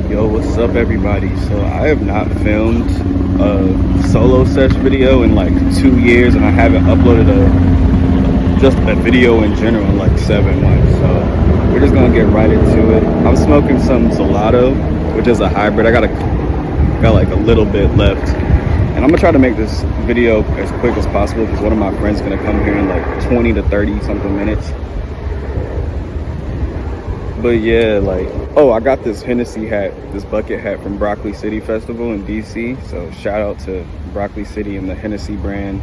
Yo, what's up, everybody? So I have not filmed a solo sesh video in like 2 years, and I haven't uploaded just a video in general in like 7 months. So we're just gonna get right into it. I'm smoking some gelato, which is a hybrid. Got like a little bit left, and I'm gonna try to make this video as quick as possible because one of my friends is gonna come here in like 20 to 30 something minutes. But yeah, like, oh, I got this Hennessy hat, this bucket hat from Broccoli City Festival in DC. So shout out to Broccoli City and the Hennessy brand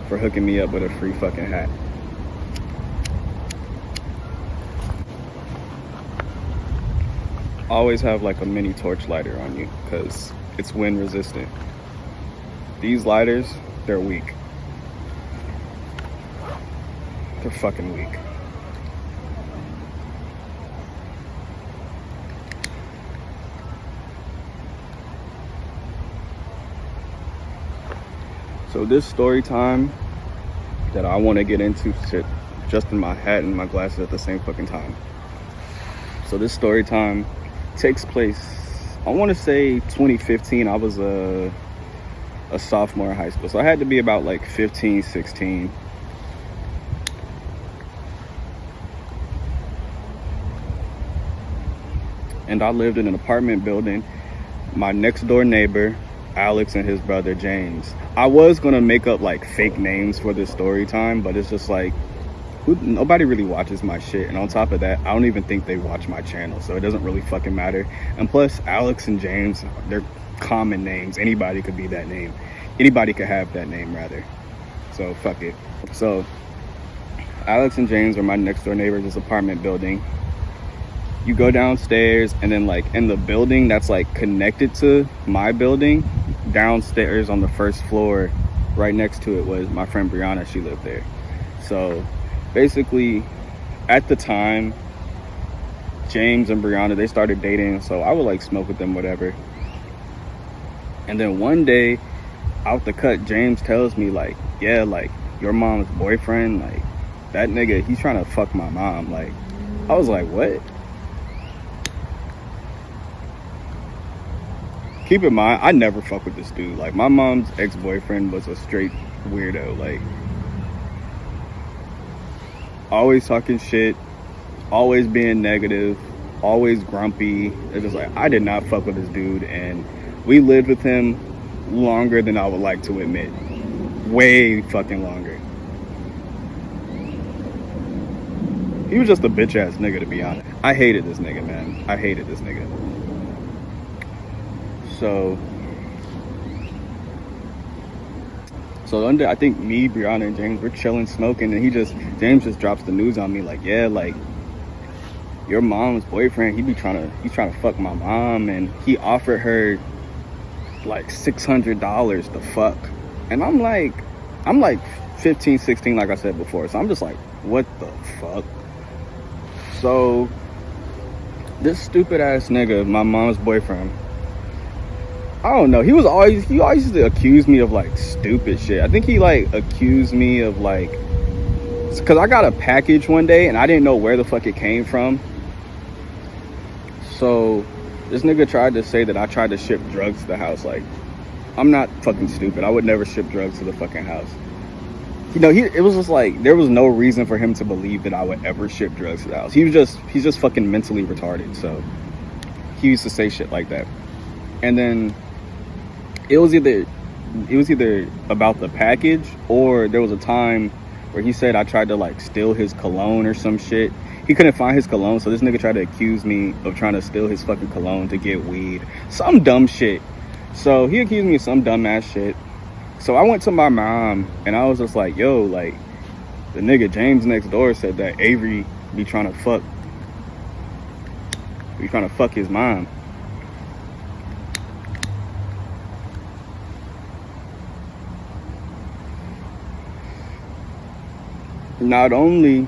for hooking me up with a free fucking hat. Always have like a mini torch lighter on you because it's wind resistant. These lighters, they're weak. They're fucking weak. So this story time that I want to get into, shit, just in my hat and my glasses at the same fucking time. So this story time takes place, I want to say 2015. I was a sophomore in high school, so I had to be about like 15, 16. And I lived in an apartment building. My next door neighbor, Alex, and his brother James. I was gonna make up like fake names for this story time, but it's just like nobody really watches my shit, and on top of that, I don't even think they watch my channel, so it doesn't really fucking matter. And plus, Alex and James, they're common names. Anybody could be that name. Anybody could have that name, rather. So fuck it. So Alex and James are my next door neighbors in this apartment building. You go downstairs, and then like in the building that's like connected to my building, downstairs on the first floor, right next to it was my friend Brianna. She lived there. So basically, at the time, James and Brianna, they started dating, so I would like smoke with them, whatever. And then one day, out the cut, James tells me like, yeah, like your mom's boyfriend, like that nigga, he's trying to fuck my mom. Like, I was like, what? Keep in mind, I never fuck with this dude. Like, my mom's ex-boyfriend was a straight weirdo. Like, always talking shit, always being negative, always grumpy. It's just like, I did not fuck with this dude, and we lived with him longer than I would like to admit. Way fucking longer. He was just a bitch-ass nigga, to be honest. I hated this nigga, man. I hated this nigga. So one day, I think me, Brianna, and James, we're chilling, smoking, and James just drops the news on me, like, yeah, like, your mom's boyfriend, he's trying to fuck my mom, and he offered her like $600 to fuck. And I'm like 15, 16, like I said before, so I'm just like, what the fuck? So this stupid ass nigga, my mom's boyfriend, I don't know. He always used to accuse me of like stupid shit. I think he like accused me of like, cause I got a package one day and I didn't know where the fuck it came from. So this nigga tried to say that I tried to ship drugs to the house. Like, I'm not fucking stupid. I would never ship drugs to the fucking house. You know, it was just like, there was no reason for him to believe that I would ever ship drugs to the house. He's just fucking mentally retarded. So he used to say shit like that. And then it was either about the package, or there was a time where he said I tried to like steal his cologne or some shit. He couldn't find his cologne, so this nigga tried to accuse me of trying to steal his fucking cologne to get weed. Some dumb shit. So he accused me of some dumb ass shit. So I went to my mom and I was just like, yo, like, the nigga James next door said that Avery be trying to fuck his mom. Not only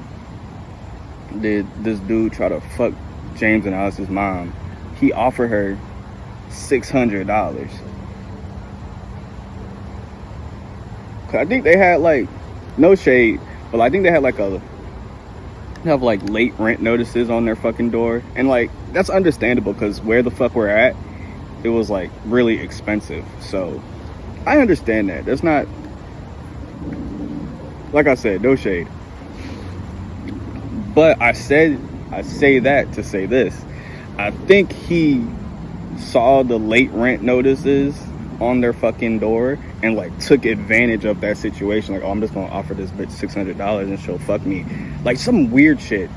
did this dude try to fuck James and Alice's mom, he offered her $600. Cause I think they had like, no shade, but I think they had like a have like late rent notices on their fucking door, and like that's understandable because where the fuck we're at, it was like really expensive. So I understand that. That's not, like I said, no shade. But I say that to say this. I think he saw the late rent notices on their fucking door and like took advantage of that situation. Like, oh, I'm just gonna offer this bitch $600 and she'll fuck me. Like some weird shit.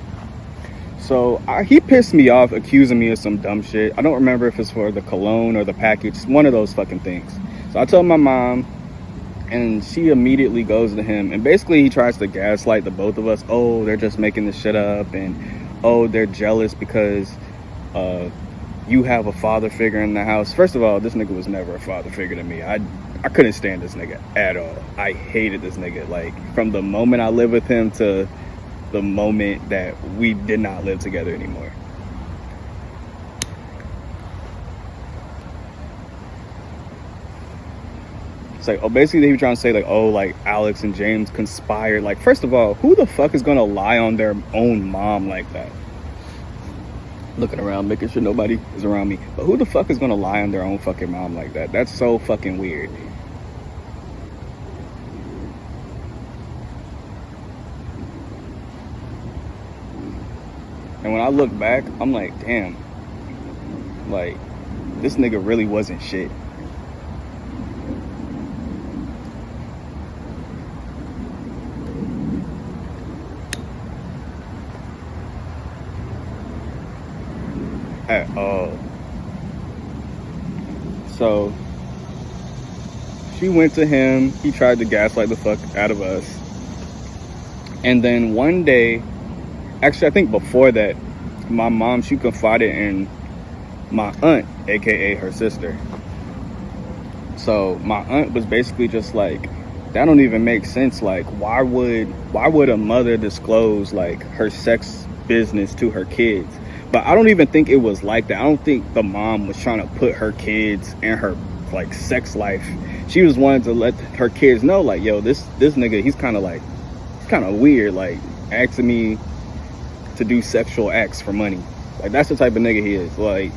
So he pissed me off accusing me of some dumb shit. I don't remember if it's for the cologne or the package, one of those fucking things. So I told my mom, and she immediately goes to him, and basically he tries to gaslight the both of us. Oh, they're just making this shit up, and oh, they're jealous because you have a father figure in the house. First of all, this nigga was never a father figure to me. I couldn't stand this nigga at all. I hated this nigga. Like, from the moment I lived with him to the moment that we did not live together anymore. It's like, oh, basically he was trying to say like, oh, like Alex and James conspired. Like, first of all, who the fuck is gonna lie on their own mom like that? Looking around, making sure nobody is around me. But who the fuck is gonna lie on their own fucking mom like that? That's so fucking weird. And when I look back, I'm like, damn, like, this nigga really wasn't shit. At all. So she went to him. He tried to gaslight the fuck out of us. And then one day, actually I think before that, my mom, she confided in my aunt, aka her sister. So my aunt was basically just like, that don't even make sense. Like, why would a mother disclose like her sex business to her kids? But I don't even think it was like that. I don't think the mom was trying to put her kids and her like sex life. She was wanting to let her kids know, like, yo, this nigga, he's kind of weird, like asking me to do sexual acts for money. Like, that's the type of nigga he is. Like,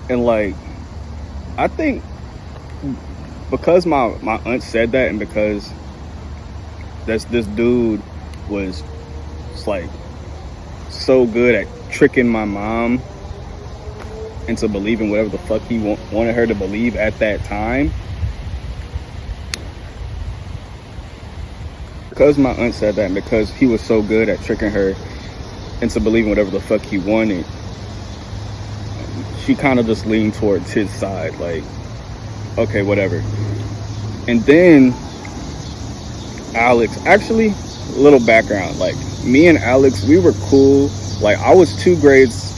and like, I think because my aunt said that, and because this dude was like so good at tricking my mom into believing whatever the fuck he wanted her to believe at that time. Because my aunt said that, and because he was so good at tricking her into believing whatever the fuck he wanted, she kind of just leaned towards his side. Like, okay, whatever. And then Alex, actually, a little background, like, me and Alex, we were cool. Like, I was 2 grades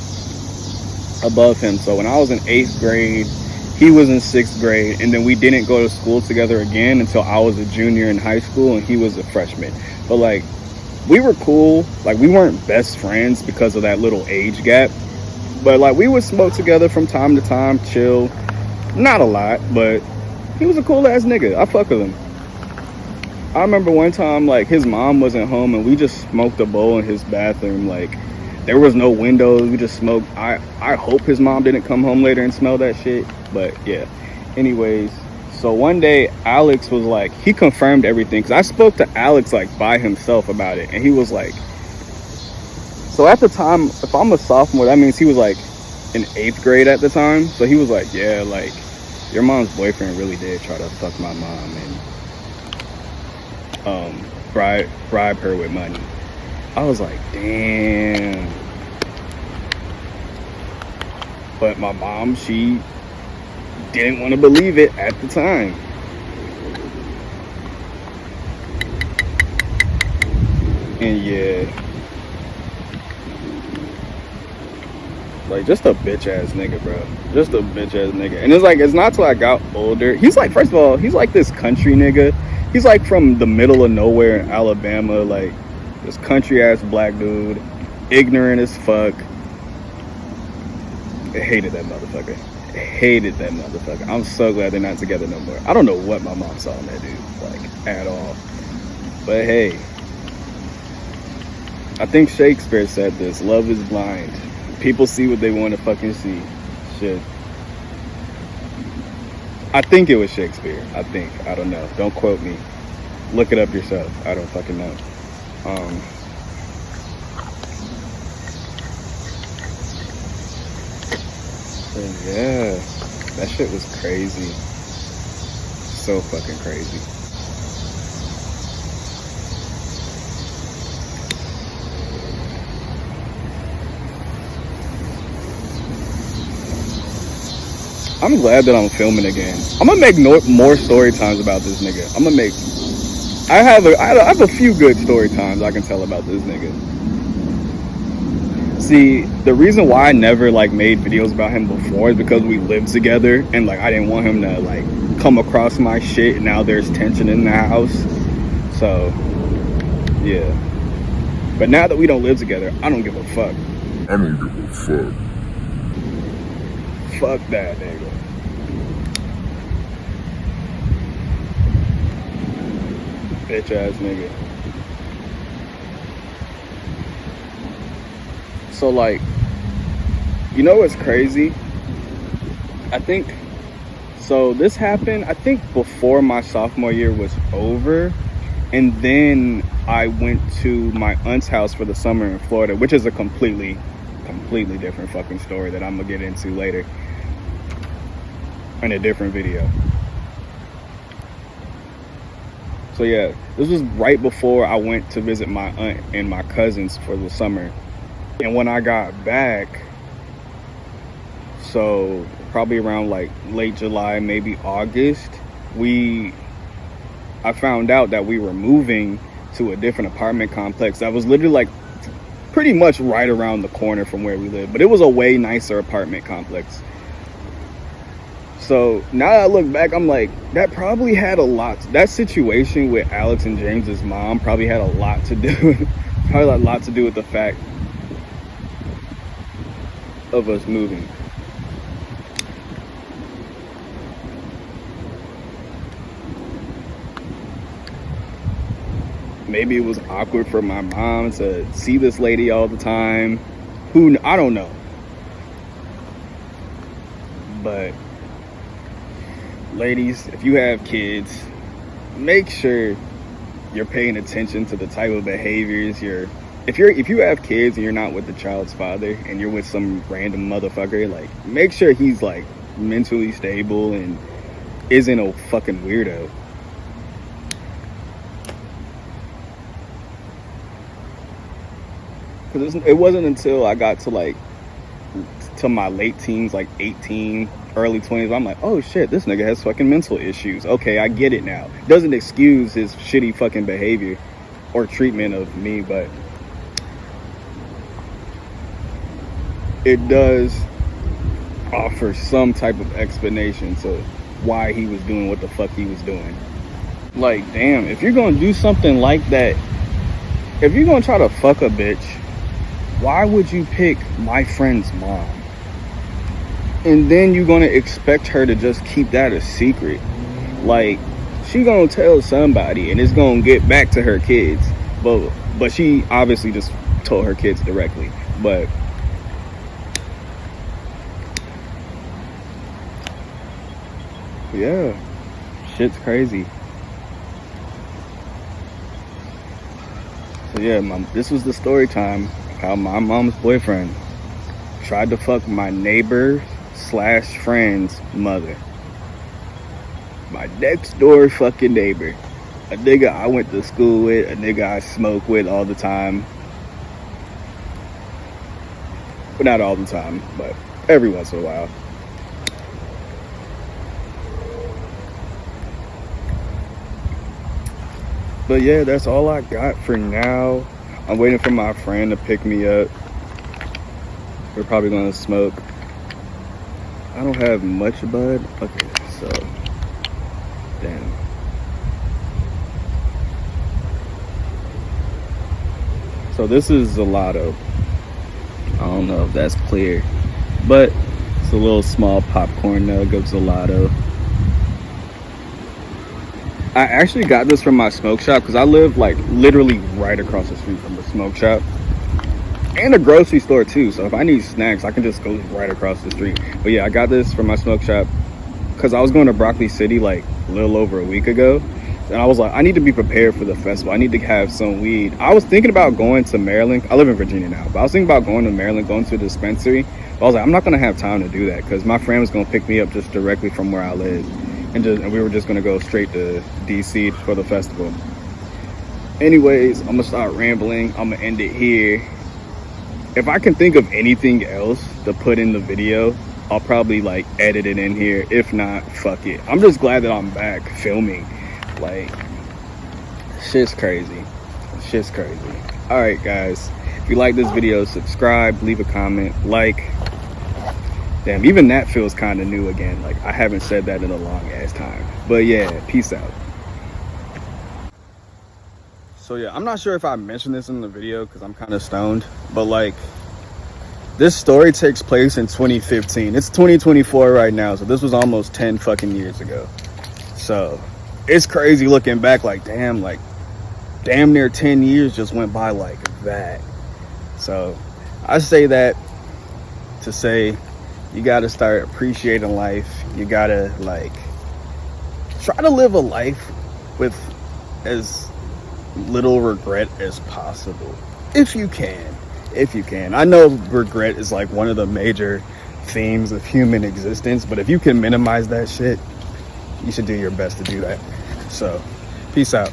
above him, so when I was in 8th grade, he was in 6th grade, and then we didn't go to school together again until I was a junior in high school and he was a freshman. But like, we were cool. Like, we weren't best friends because of that little age gap, but like, we would smoke together from time to time, chill. Not a lot, but he was a cool ass nigga. I fuck with him. I remember one time, like, his mom wasn't home and we just smoked a bowl in his bathroom. Like, there was no windows, we just smoked. I hope his mom didn't come home later and smell that shit, but yeah. Anyways, so one day Alex was like, he confirmed everything, because I spoke to Alex like by himself about it, and he was like, so at the time, if I'm a sophomore, that means he was like in 8th grade at the time. So he was like, yeah, like, your mom's boyfriend really did try to fuck my mom and bribe her with money. I was like, damn. But my mom, she didn't want to believe it at the time. And yeah, like, just a bitch ass nigga, bro. Just a bitch ass nigga. And it's like, it's not till I got older. He's like, first of all, he's like this country nigga. He's like from the middle of nowhere in Alabama, like this country ass black dude, ignorant as fuck. I hated that motherfucker. Hated that motherfucker. I'm so glad they're not together no more. I don't know what my mom saw in that dude, like, at all. But hey, I think Shakespeare said this: love is blind. People see what they want to fucking see. Shit. I think it was Shakespeare. I think. I don't know. Don't quote me. Look it up yourself. I don't fucking know. But yeah, that shit was crazy. So fucking crazy. I'm glad that I'm filming again. I'm gonna make more story times about this nigga. I'm gonna make. I have a few good story times I can tell about this nigga. See, the reason why I never like made videos about him before is because we lived together, and like I didn't want him to like come across my shit. And now there's tension in the house, so yeah. But now that we don't live together, I don't give a fuck. I don't give a fuck. Fuck that nigga. Bitch ass nigga. So like, you know what's crazy? I think, so this happened, I think before my sophomore year was over. And then I went to my aunt's house for the summer in Florida, which is a completely different fucking story that I'm gonna get into later in a different video. So yeah, this was right before I went to visit my aunt and my cousins for the summer. And when I got back, so probably around like late July, maybe August, I found out that we were moving to a different apartment complex that was literally like pretty much right around the corner from where we live, but it was a way nicer apartment complex. So now that I look back, I'm like, that probably had a lot, that situation with Alex and James's mom probably had a lot to do probably a lot to do with the fact of us moving. Maybe it was awkward for my mom to see this lady all the time. I don't know. But ladies, if you have kids, make sure you're paying attention to the type of behaviors if you have kids and you're not with the child's father and you're with some random motherfucker, like make sure he's like mentally stable and isn't a fucking weirdo. Because it wasn't until I got to my late teens, like 18, early 20s, I'm like, oh shit, this nigga has fucking mental issues. Okay, I get it now. Doesn't excuse his shitty fucking behavior or treatment of me, but it does offer some type of explanation to why he was doing what the fuck he was doing. Like, damn, if you're gonna do something like that, if you're gonna try to fuck a bitch, why would you pick my friend's mom? And then you're gonna expect her to just keep that a secret. Like, she gonna tell somebody and it's gonna get back to her kids. But she obviously just told her kids directly. But yeah, shit's crazy. So yeah, this was the story time. How my mom's boyfriend tried to fuck my neighbor / friend's mother. My next door fucking neighbor. A nigga I went to school with, a nigga I smoke with all the time. But not all the time, but every once in a while. But yeah, that's all I got for now. I'm waiting for my friend to pick me up. We're probably gonna smoke. I don't have much bud. Okay, so damn. So this is Zelato. I don't know if that's clear, but It's a little small popcorn nug of gelato. I actually got this from my smoke shop because I live like literally right across the street from the smoke shop and a grocery store too. So if I need snacks, I can just go right across the street. But yeah, I got this from my smoke shop because I was going to Broccoli City like a little over a week ago. And I was like, I need to be prepared for the festival. I need to have some weed. I was thinking about going to Maryland. I live in Virginia now, but I was thinking about going to Maryland, going to a dispensary. But I was like, I'm not going to have time to do that because my friend was going to pick me up just directly from where I live. And we were just going to go straight to DC for the festival. Anyways, I'm going to start rambling. I'm going to end it here. If I can think of anything else to put in the video, I'll probably like edit it in here. If not, fuck it. I'm just glad that I'm back filming. Like, shit's crazy. Shit's crazy. All right, guys. If you like this video, subscribe, leave a comment, like. Damn, even that feels kind of new again. Like, I haven't said that in a long ass time. But yeah, peace out. So yeah, I'm not sure if I mentioned this in the video because I'm kind of stoned. But like, this story takes place in 2015. It's 2024 right now. So this was almost 10 fucking years ago. So it's crazy looking back, like damn near 10 years just went by like that. So I say that to say you gotta start appreciating life. You gotta like try to live a life with as little regret as possible, if you can. I know regret is like one of the major themes of human existence, but if you can minimize that shit, you should do your best to do that. So peace out.